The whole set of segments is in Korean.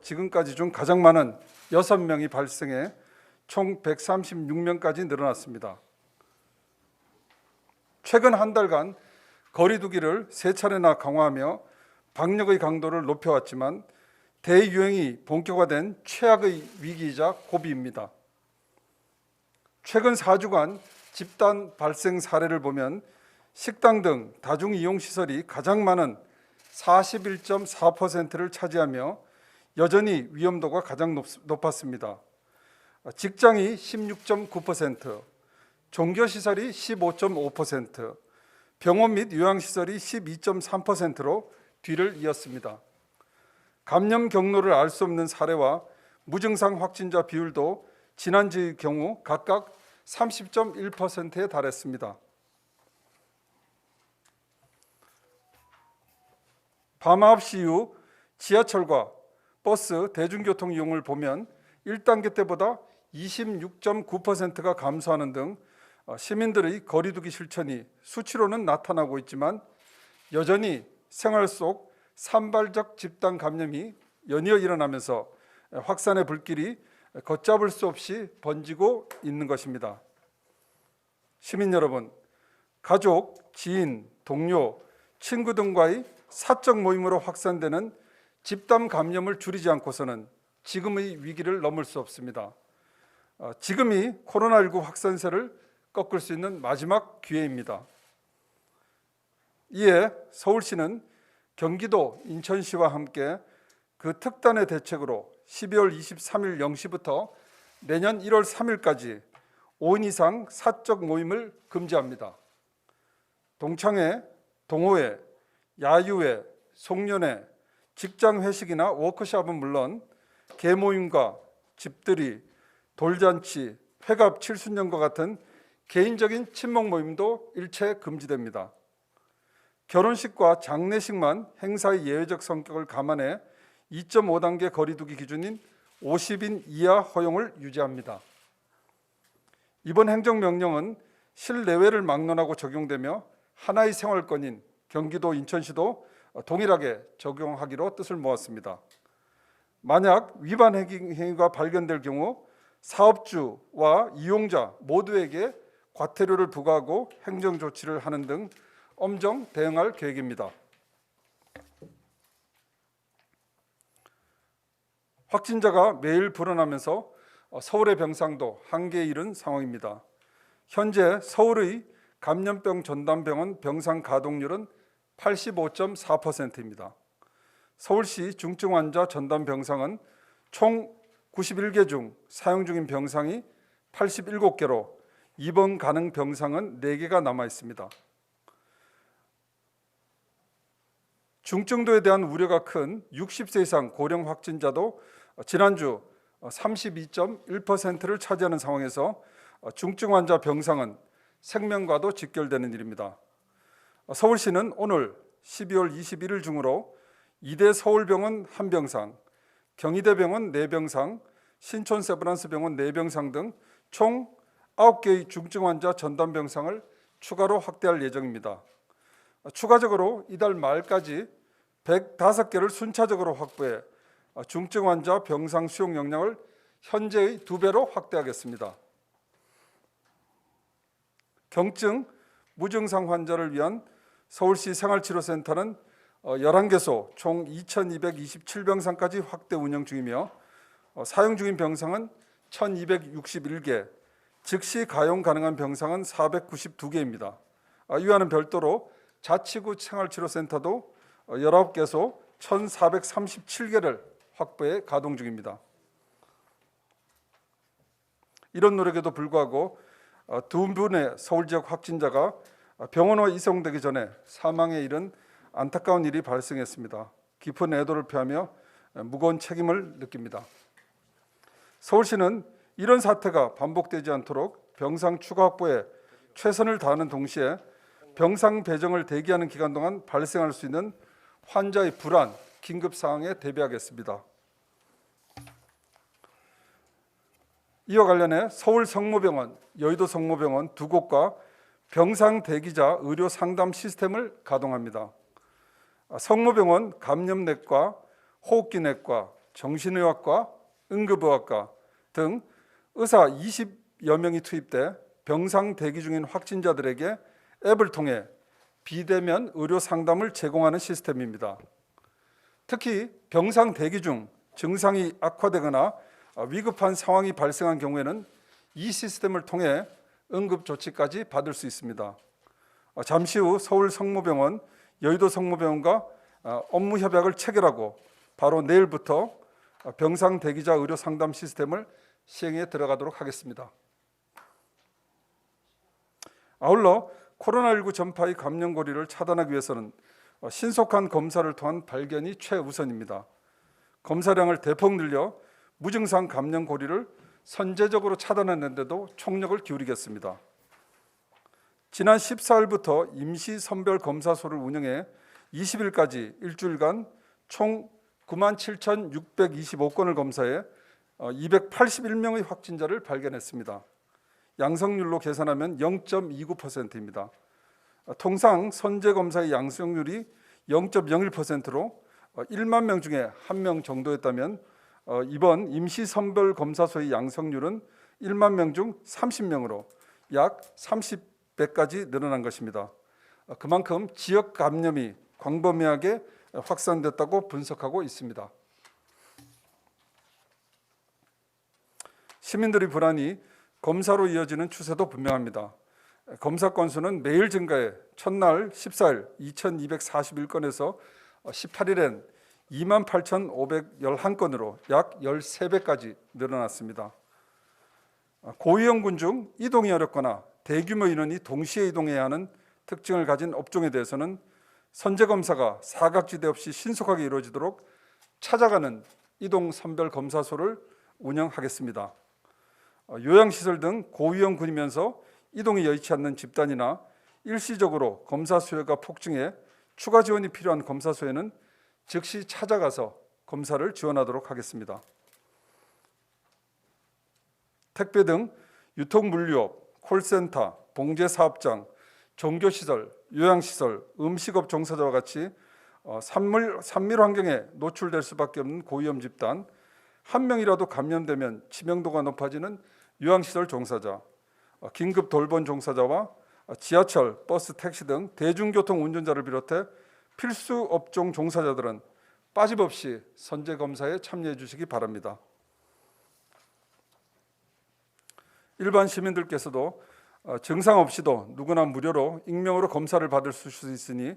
지금까지 중 가장 많은 6명이 발생해 총 136명까지 늘어났습니다. 최근 한 달간 거리 두기를 3차례나 강화하며 방역의 강도를 높여왔지만 대유행이 본격화된 최악의 위기이자 고비입니다. 최근 4주간 집단 발생 사례를 보면 식당 등 다중이용시설이 가장 많은 41.4%를 차지하며 여전히 위험도가 가장 높았습니다. 직장이 16.9%, 종교시설이 15.5%, 병원 및 요양시설이 12.3%로 뒤를 이었습니다. 감염 경로를 알 수 없는 사례와 무증상 확진자 비율도 지난주의 경우 각각 30.1%에 달했습니다. 밤 9시 이후 지하철과 버스, 대중교통 이용을 보면 1단계 때보다 26.9%가 감소하는 등 시민들의 거리두기 실천이 수치로는 나타나고 있지만 여전히 생활 속 산발적 집단 감염이 연이어 일어나면서 확산의 불길이 걷잡을 수 없이 번지고 있는 것입니다. 시민 여러분, 가족, 지인, 동료, 친구 등과의 사적 모임으로 확산되는 집단 감염을 줄이지 않고서는 지금의 위기를 넘을 수 없습니다. 지금이 코로나19 확산세를 꺾을 수 있는 마지막 기회입니다. 이에 서울시는 경기도, 인천시와 함께 그 특단의 대책으로 12월 23일 0시부터 내년 1월 3일까지 5인 이상 사적 모임을 금지합니다. 동창회, 동호회, 야유회, 송년회, 직장 회식이나 워크숍은 물론 개모임과 집들이, 돌잔치, 회갑, 칠순년과 같은 개인적인 친목 모임도 일체 금지됩니다. 결혼식과 장례식만 행사의 예외적 성격을 감안해 2.5단계 거리두기 기준인 50인 이하 허용을 유지합니다. 이번 행정명령은 실내외를 막론하고 적용되며 하나의 생활권인 경기도, 인천시도 동일하게 적용하기로 뜻을 모았습니다. 만약 위반 행위가 발견될 경우 사업주와 이용자 모두에게 과태료를 부과하고 행정조치를 하는 등 엄정 대응할 계획입니다. 확진자가 매일 불어나면서 서울의 병상도 한계에 이른 상황입니다. 현재 서울의 감염병 전담병원 병상 가동률은 85.4%입니다. 서울시 중증 환자 전담 병상은 총 91개 중 사용 중인 병상이 87개로 입원 가능 병상은 4개가 남아 있습니다. 중증도에 대한 우려가 큰 60세 이상 고령 확진자도 지난주 32.1%를 차지하는 상황에서 중증 환자 병상은 생명과도 직결되는 일입니다. 서울시는 오늘 12월 21일 중으로 이대 서울병원 1병상, 경희대병원 4병상, 신촌세브란스병원 4병상 등 총 9개의 중증 환자 전담 병상을 추가로 확대할 예정입니다. 추가적으로 이달 말까지 105개를 순차적으로 확보해 중증 환자 병상 수용 역량을 현재의 2배로 확대하겠습니다. 경증, 무증상 환자를 위한 서울시 생활치료센터는 11개소 총 2,227병상까지 확대 운영 중이며 사용 중인 병상은 1,261개, 즉시 가용 가능한 병상은 492개입니다. 이와는 별도로 자치구 생활치료센터도 19개소 1,437개를 확보해 가동 중입니다. 이런 노력에도 불구하고 2분의 서울 지역 확진자가 병원으로 이송되기 전에 사망에 이른 안타까운 일이 발생했습니다. 깊은 애도를 표하며 무거운 책임을 느낍니다. 서울시는 이런 사태가 반복되지 않도록 병상 추가 확보에 최선을 다하는 동시에 병상 배정을 대기하는 기간 동안 발생할 수 있는 환자의 불안, 긴급 상황에 대비하겠습니다. 이와 관련해 서울 성모병원, 여의도 성모병원 2곳과 병상 대기자 의료 상담 시스템을 가동합니다. 성모병원 감염내과, 호흡기내과, 정신의학과, 응급의학과 등 의사 20여 명이 투입돼 병상 대기 중인 확진자들에게 앱을 통해 비대면 의료 상담을 제공하는 시스템입니다. 특히 병상 대기 중 증상이 악화되거나 위급한 상황이 발생한 경우에는 이 시스템을 통해 응급 조치까지 받을 수 있습니다. 잠시 후 서울 성모병원, 여의도 성모병원과 업무 협약을 체결하고 바로 내일부터 병상 대기자 의료 상담 시스템을 시행에 들어가도록 하겠습니다. 아울러 코로나19 전파의 감염 고리를 차단하기 위해서는 신속한 검사를 통한 발견이 최우선입니다. 검사량을 대폭 늘려 무증상 감염 고리를 선제적으로 차단하는 데도 총력을 기울이겠습니다. 지난 14일부터 임시 선별 검사소를 운영해 20일까지 일주일간 총 97,625건을 검사해 281명의 확진자를 발견했습니다. 양성률로 계산하면 0.29%입니다. 통상 선제검사의 양성률이 0.01%로 1만 명 중에 1명 정도였다면 이번 임시선별검사소의 양성률은 1만 명 중 30명으로 약 30배까지 늘어난 것입니다. 그만큼 지역 감염이 광범위하게 확산됐다고 분석하고 있습니다. 시민들의 불안이 검사로 이어지는 추세도 분명합니다. 검사 건수는 매일 증가해 첫날 14일 2241건에서 18일엔 28,511건으로 약 13배까지 늘어났습니다. 고위험군 중 이동이 어렵거나 대규모 인원이 동시에 이동해야 하는 특징을 가진 업종에 대해서는 선제검사가 사각지대 없이 신속하게 이루어지도록 찾아가는 이동선별검사소를 운영하겠습니다. 요양시설 등 고위험군이면서 이동이 여의치 않는 집단이나 일시적으로 검사 수요가 폭증해 추가 지원이 필요한 검사소에는 즉시 찾아가서 검사를 지원하도록 하겠습니다. 택배 등 유통물류업, 콜센터, 봉제사업장, 종교시설, 요양시설, 음식업 종사자와 같이 산밀 환경에 노출될 수밖에 없는 고위험 집단, 한 명이라도 감염되면 치명도가 높아지는 요양시설 종사자, 긴급 돌봄 종사자와 지하철, 버스, 택시 등 대중교통 운전자를 비롯해 필수 업종 종사자들은 빠짐없이 선제검사에 참여해 주시기 바랍니다. 일반 시민들께서도 증상 없이도 누구나 무료로 익명으로 검사를 받을 수 있으니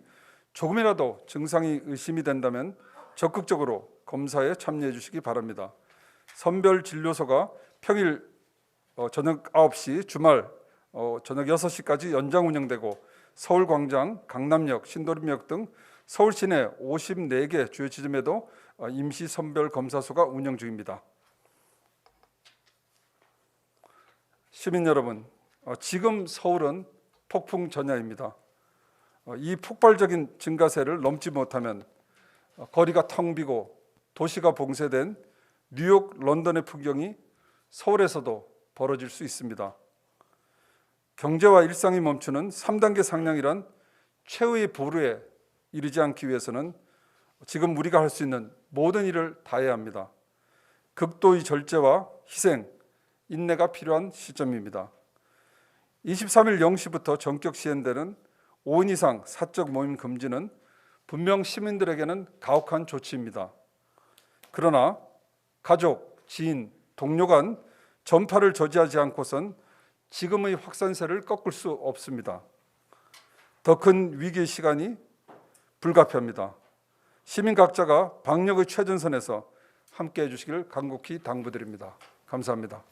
조금이라도 증상이 의심이 된다면 적극적으로 검사에 참여해 주시기 바랍니다. 선별진료소가 평일 저녁 9시, 주말 저녁 6시까지 연장 운영되고 서울광장, 강남역, 신도림역 등 서울 시내 54개 주요 지점에도 임시 선별검사소가 운영 중입니다. 시민 여러분, 지금 서울은 폭풍 전야입니다. 이 폭발적인 증가세를 넘지 못하면 거리가 텅 비고 도시가 봉쇄된 뉴욕, 런던의 풍경이 서울에서도 벌어질 수 있습니다. 경제와 일상이 멈추는 3단계 상향이란 최후의 보루에 이르지 않기 위해서는 지금 우리가 할 수 있는 모든 일을 다해야 합니다. 극도의 절제와 희생, 인내가 필요한 시점입니다. 23일 0시부터 전격 시행되는 5인 이상 사적 모임 금지는 분명 시민들에게는 가혹한 조치입니다. 그러나 가족, 지인, 동료 간 전파를 저지하지 않고선 지금의 확산세를 꺾을 수 없습니다. 더 큰 위기의 시간이 불가피합니다. 시민 각자가 방역의 최전선에서 함께해 주시길 간곡히 당부드립니다. 감사합니다.